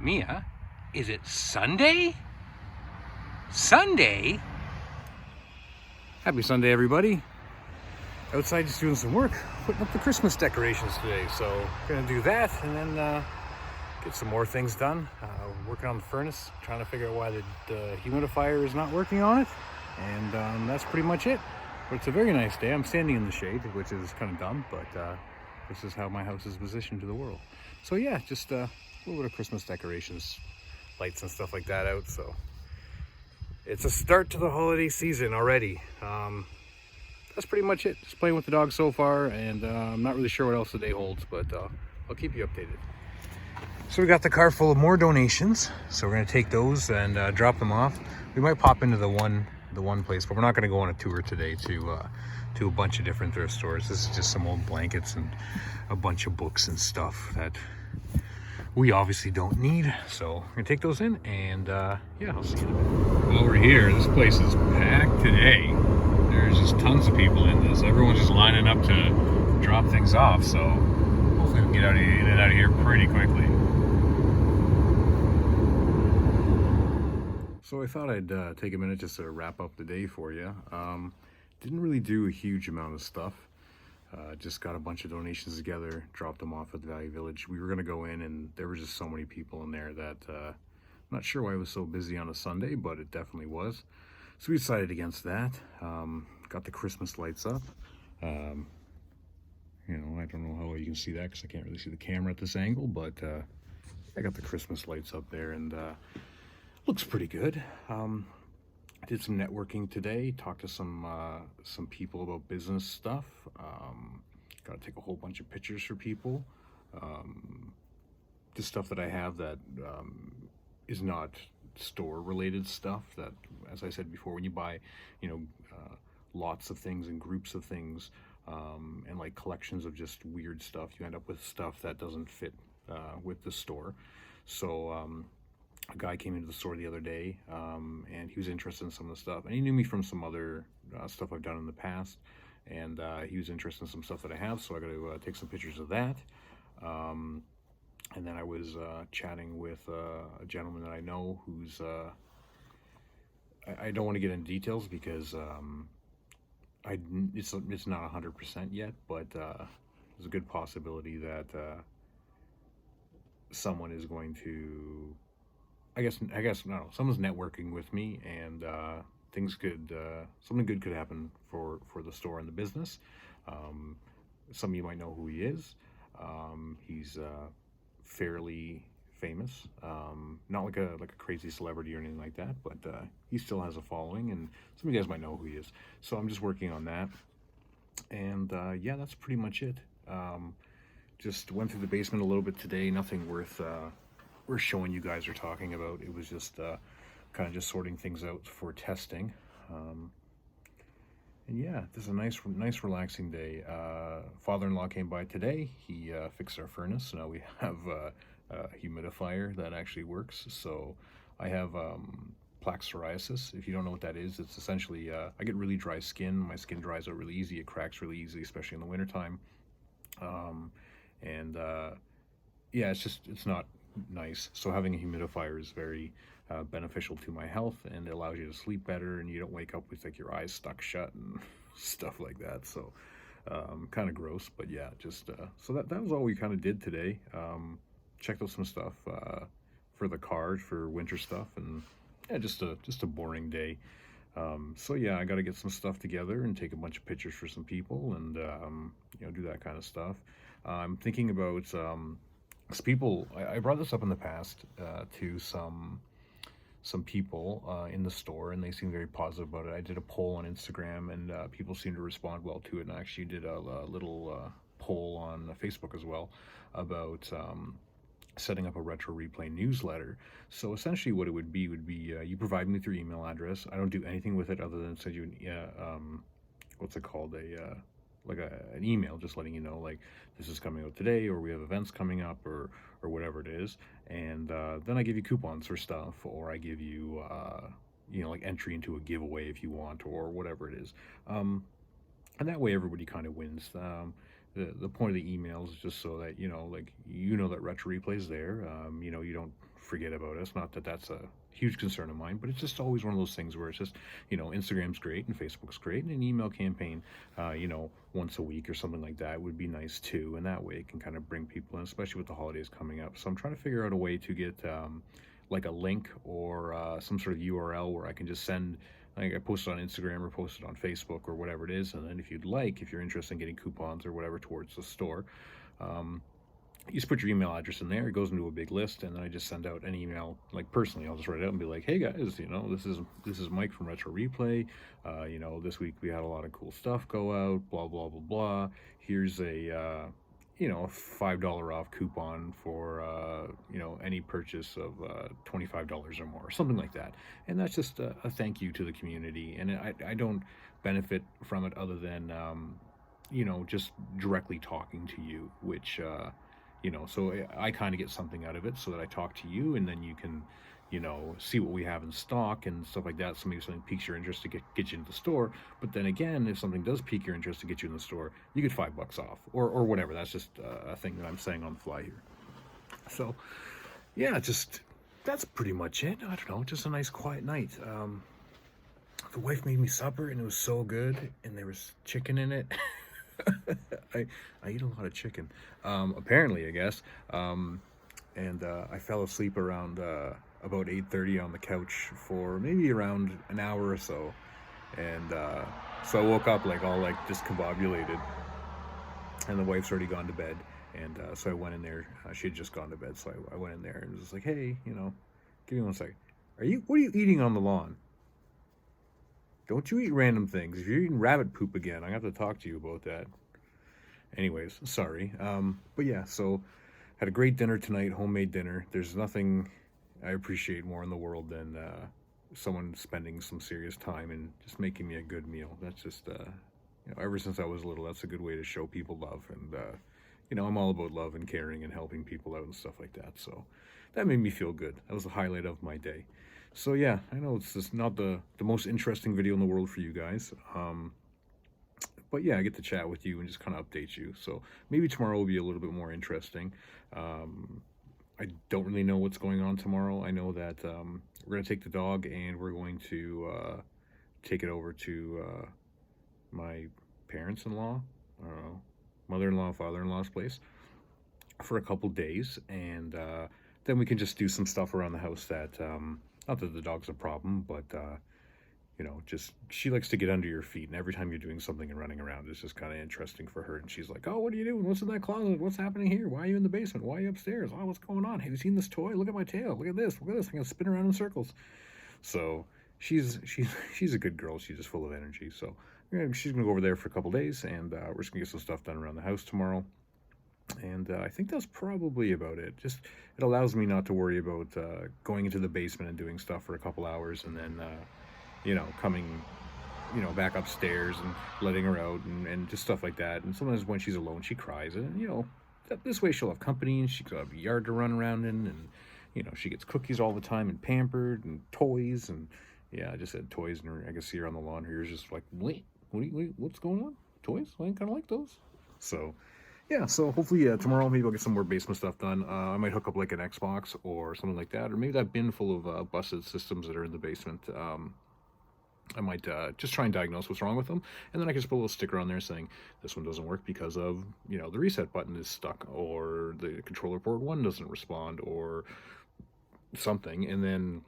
Mia, is it Sunday? Sunday? Happy Sunday, everybody. Outside just doing some work, putting up the Christmas decorations today. So gonna do that and then get some more things done. Working on the furnace, trying to figure out why the humidifier is not working on it. And that's pretty much it. But it's a very nice day. I'm standing in the shade, which is kind of dumb, but this is how my house is positioned to the world. So yeah, just a little bit of Christmas decorations, lights and stuff like that out. So it's a start to the holiday season already. That's pretty much it. Just playing with the dog so far, and I'm not really sure what else the day holds, but I'll keep you updated. So we got the car full of more donations, so we're gonna take those and drop them off. We might pop into the one place, but we're not gonna go on a tour today to a bunch of different thrift stores. This is just some old blankets and a bunch of books and stuff that we obviously don't need. So we're gonna take those in, and yeah, I'll see you in a minute. While we're here, this place is packed today. There's just tons of people in this. Everyone's just lining up to drop things off, so hopefully we can get in and out of here pretty quickly. So I thought I'd take a minute just to wrap up the day for you. Didn't really do a huge amount of stuff. Just got a bunch of donations together, dropped them off at the Value Village. We were gonna go in, and there were just so many people in there that I'm not sure why it was so busy on a Sunday, but it definitely was. So we decided against that. Got the Christmas lights up. You know, I don't know how well you can see that because I can't really see the camera at this angle, but I got the Christmas lights up there, and looks pretty good. I did some networking today, talked to some people about business stuff. Got to take a whole bunch of pictures for people. Just stuff that I have that is not store related stuff that, as I said before, when you buy, you know, lots of things and groups of things, and like collections of just weird stuff, you end up with stuff that doesn't fit with the store. So a guy came into the store the other day, and he was interested in some of the stuff, and he knew me from some other stuff I've done in the past, and he was interested in some stuff that I have, so I got to take some pictures of that. And then I was chatting with a gentleman that I know who's I don't want to get into details because it's not 100% yet, but there's a good possibility that someone is going to, I guess no, someone's networking with me, and things could something good could happen for the store and the business. Some of you might know who he is. He's fairly famous, not like a crazy celebrity or anything like that, but he still has a following, and some of you guys might know who he is. So I'm just working on that, and yeah, that's pretty much it. Just went through the basement a little bit today. Nothing worth showing you guys or talking about. It was just kind of just sorting things out for testing. And yeah, this is a nice relaxing day. Father-in-law came by today. He fixed our furnace. So now we have a humidifier that actually works. So I have plaque psoriasis. If you don't know what that is, it's essentially I get really dry skin. My skin dries out really easy. It cracks really easily, especially in the wintertime. And yeah, it's not nice. So having a humidifier is very beneficial to my health, and it allows you to sleep better, and you don't wake up with like your eyes stuck shut and stuff like that. So kind of gross, but yeah, just so that was all we kind of did today. Checked out some stuff for the car for winter stuff, and yeah, just a boring day. So yeah, I got to get some stuff together and take a bunch of pictures for some people, and you know, do that kind of stuff. I'm thinking about people. I brought this up in the past to some people in the store, and they seemed very positive about it. I did a poll on Instagram, and people seemed to respond well to it, and I actually did a little poll on Facebook as well about setting up a Retro Replay newsletter. So essentially what it would be you provide me with your email address. I don't do anything with it other than send you an what's it called, an email, just letting you know, like, this is coming out today, or we have events coming up, or whatever it is. And then I give you coupons for stuff, or I give you you know, like entry into a giveaway if you want, or whatever it is. And that way everybody kind of wins. The point of the email is just so that, you know, like, you know that Retro Replay is there. You know, you don't forget about us. Not that that's a huge concern of mine, but it's just always one of those things where it's just, Instagram's great and Facebook's great, and an email campaign, once a week or something like that would be nice too. And that way it can kind of bring people in, especially with the holidays coming up. So I'm trying to figure out a way to get like a link or some sort of URL where I can just send. Like I post it on Instagram or post it on Facebook or whatever it is, and then if you're interested in getting coupons or whatever towards the store, um, you just put your email address in there. It goes into a big list, and then I just send out an email. Like personally, I'll just write it out and be like, "Hey guys, this is Mike from Retro Replay. This week we had a lot of cool stuff go out. Blah blah blah blah. Here's a $5 off coupon for any purchase of $25 or more, something like that." And that's just a thank you to the community. And I don't benefit from it other than just directly talking to you, which so I kind of get something out of it, so that I talk to you, and then you can see what we have in stock and stuff like that. So maybe something piques your interest to get you into the store. But then again, if something does pique your interest to get you in the store, you get $5 off or whatever. That's just a thing that I'm saying on the fly here. So yeah, that's pretty much it. I don't know, just a nice quiet night. The wife made me supper, and it was so good, and there was chicken in it. I eat a lot of chicken, apparently, I guess. And I fell asleep around about 8:30 on the couch for maybe around an hour or so. And so I woke up like all like discombobulated, and the wife's already gone to bed. And so I went in there. She had just gone to bed, so I went in there and was just like, "Hey, give me one second. What are you eating on the lawn? Don't you eat random things. If you're eating rabbit poop again, I have to talk to you about that." Anyways, sorry. But yeah, so had a great dinner tonight, homemade dinner. There's nothing I appreciate more in the world than someone spending some serious time and just making me a good meal. That's just, ever since I was little, that's a good way to show people love. And, I'm all about love and caring and helping people out and stuff like that. So that made me feel good. That was the highlight of my day. So yeah, I know it's just not the most interesting video in the world for you guys. But yeah, I get to chat with you and just kind of update you. So maybe tomorrow will be a little bit more interesting. I don't really know what's going on tomorrow. I know that we're going to take the dog and we're going to take it over to my parents-in-law, I don't know, mother-in-law, father-in-law's place for a couple days. And then we can just do some stuff around the house that, not that the dog's a problem, but just she likes to get under your feet, and every time you're doing something and running around, it's just kind of interesting for her. And she's like, "Oh, what are you doing? What's in that closet? What's happening here? Why are you in the basement? Why are you upstairs? Oh, what's going on? Have you seen this toy? Look at my tail. Look at this. Look at this. I'm gonna spin around in circles." So she's a good girl. She's just full of energy. So she's gonna go over there for a couple days, and we're just gonna get some stuff done around the house tomorrow. And I think that's probably about it. Just it allows me not to worry about going into the basement and doing stuff for a couple hours, and then coming, back upstairs and letting her out and just stuff like that. And sometimes when she's alone, she cries. And, this way she'll have company and she'll have a yard to run around in. And, she gets cookies all the time and pampered and toys. And, yeah, I just said toys. And I can see her on the lawn. Her ears just like, wait, what's going on? Toys? I kind of like those. So, yeah, so hopefully tomorrow maybe I'll get some more basement stuff done. I might hook up like an Xbox or something like that. Or maybe that bin full of busted systems that are in the basement. I might just try and diagnose what's wrong with them, and then I can just put a little sticker on there saying this one doesn't work because of, the reset button is stuck, or the controller port 1 doesn't respond, or something. And then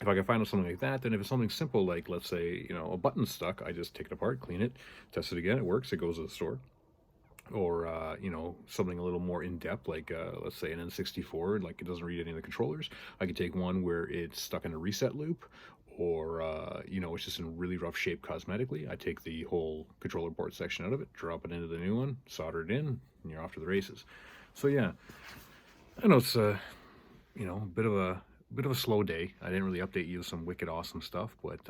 if I can find out something like that, then if it's something simple like, let's say, a button stuck, I just take it apart, clean it, test it again, it works, it goes to the store. Or, something a little more in-depth, like, let's say an N64, like it doesn't read any of the controllers. I could take one where it's stuck in a reset loop, or, it's just in really rough shape cosmetically. I take the whole controller port section out of it, drop it into the new one, solder it in, and you're off to the races. So, yeah, I know it's, a bit of a slow day. I didn't really update you with some wicked awesome stuff, but,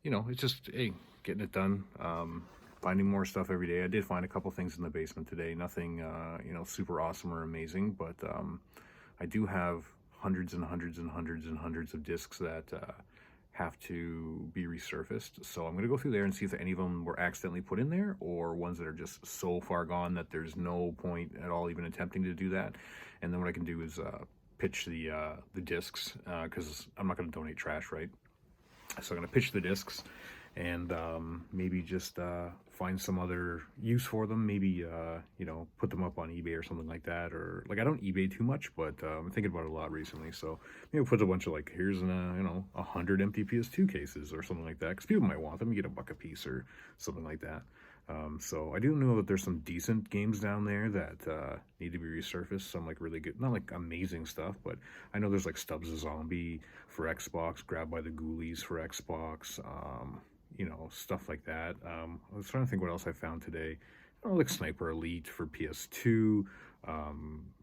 it's just, hey, getting it done. Finding more stuff every day. I did find a couple things in the basement today. Nothing, super awesome or amazing, but I do have hundreds and hundreds and hundreds and hundreds of discs that have to be resurfaced. So I'm going to go through there and see if any of them were accidentally put in there, or ones that are just so far gone that there's no point at all even attempting to do that. And then what I can do is pitch the discs, because I'm not going to donate trash, right? So I'm going to pitch the discs, and maybe just find some other use for them. Maybe you know, put them up on eBay or something like that. Or like, I don't eBay too much, but I'm thinking about it a lot recently. So maybe put a bunch of like, here's an you know, 100 empty PS2 cases or something like that, because people might want them. You get $1 a piece or something like that. So I do know that there's some decent games down there that need to be resurfaced. Some like really good, not like amazing stuff, but I know there's like Stubbs the Zombie for Xbox, Grabbed by the Ghoulies for Xbox, you know, stuff like that. I was trying to think what else I found today. I don't know, like Sniper Elite for PS2,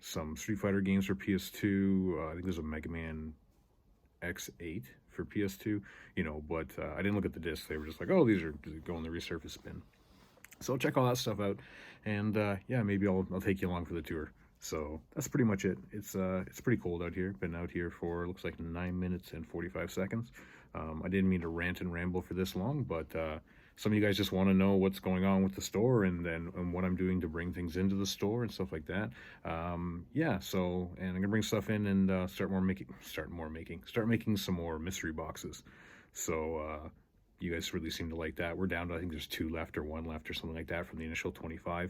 some Street Fighter games for PS2. I think there's a Mega Man X8 for PS2, you know, but I didn't look at the discs. They were just like, oh, these are going in the resurface bin. So check all that stuff out, and yeah, maybe I'll take you along for the tour. So that's pretty much it. It's pretty cold out here. Been out here for, looks like, 9 minutes and 45 seconds. I didn't mean to rant and ramble for this long, but some of you guys just want to know what's going on with the store, and what I'm doing to bring things into the store and stuff like that. Yeah, so, and I'm gonna bring stuff in and start making some more mystery boxes. So you guys really seem to like that. We're down to, I think there's 2 left or 1 left or something like that from the initial 25.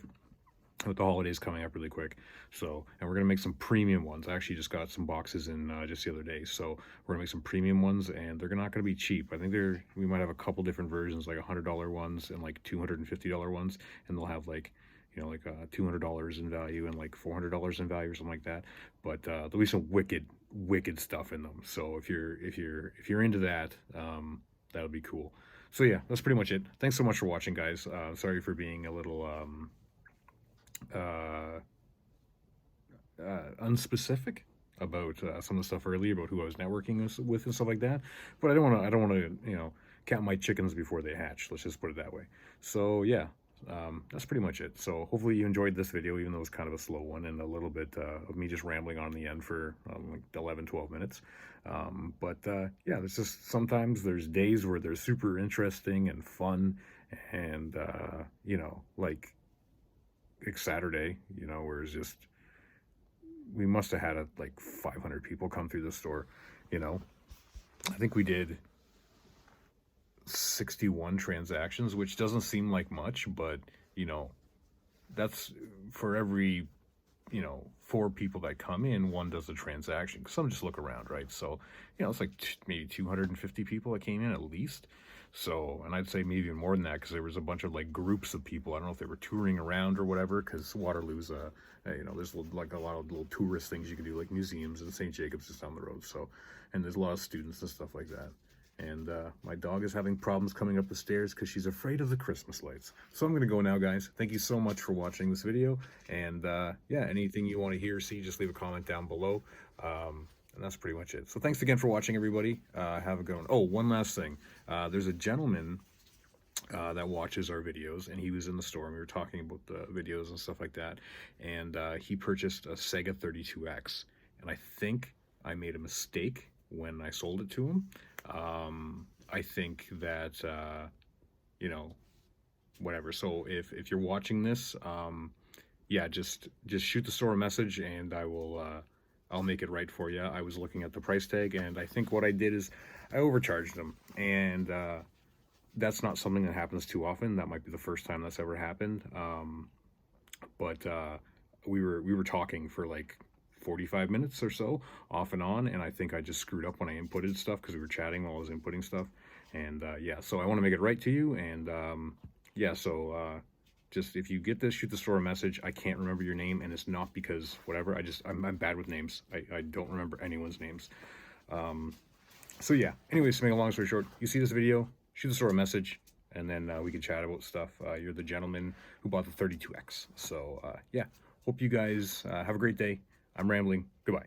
With the holidays coming up really quick. So, and we're gonna make some premium ones. I actually just got some boxes in just the other day. So we're gonna make some premium ones, and they're not gonna be cheap. I think we might have a couple different versions, like $100 ones and like $250 ones, and they'll have like, you know, like $200 in value and like $400 in value or something like that. But there'll be some wicked stuff in them. So if you're into that, that'll be cool. So yeah, that's pretty much it. Thanks so much for watching, guys. Sorry for being a little unspecific about some of the stuff earlier about who I was networking with and stuff like that. But I don't want to, you know, count my chickens before they hatch. Let's just put it that way. So yeah, that's pretty much it. So hopefully you enjoyed this video, even though it was kind of a slow one and a little bit of me just rambling on the end for like 11-12 minutes. But yeah, there's just, sometimes there's days where they're super interesting and fun, and you know, like Saturday, you know, where it's just, we must have had like 500 people come through the store, you know. I think we did 61 transactions, which doesn't seem like much, but you know, that's for every, you know, 4 people that come in, 1 does a transaction. Some just look around, right? So, you know, it's like maybe 250 people that came in at least. So, and I'd say maybe even more than that, because there was a bunch of like groups of people. I don't know if they were touring around or whatever, because Waterloo's you know, there's like a lot of little tourist things you can do, like museums, and St. Jacobs is down the road. So, and there's a lot of students and stuff like that. And my dog is having problems coming up the stairs because she's afraid of the Christmas lights. So I'm going to go now, guys. Thank you so much for watching this video. And yeah, anything you want to hear or see, just leave a comment down below. And that's pretty much it. So thanks again for watching, everybody. Have a good one. Oh, one last thing. There's a gentleman that watches our videos, and he was in the store, and we were talking about the videos and stuff like that. And he purchased a Sega 32X. And I think I made a mistake when I sold it to him. I think that, you know, whatever. So if you're watching this, yeah, just shoot the store a message, and I will, I'll make it right for you. I was looking at the price tag, and I think what I did is I overcharged them, and that's not something that happens too often. That might be the first time that's ever happened. But we were talking for like 45 minutes or so, off and on, and I think I just screwed up when I inputted stuff, because we were chatting while I was inputting stuff. And yeah, so I want to make it right to you. And yeah, so just, if you get this, shoot the store a message. I can't remember your name, and it's not because whatever. I'm bad with names. I don't remember anyone's names. So yeah, anyways, to make a long story short, you see this video, shoot the store a message, and then we can chat about stuff. You're the gentleman who bought the 32X. So yeah, hope you guys have a great day. I'm rambling. Goodbye.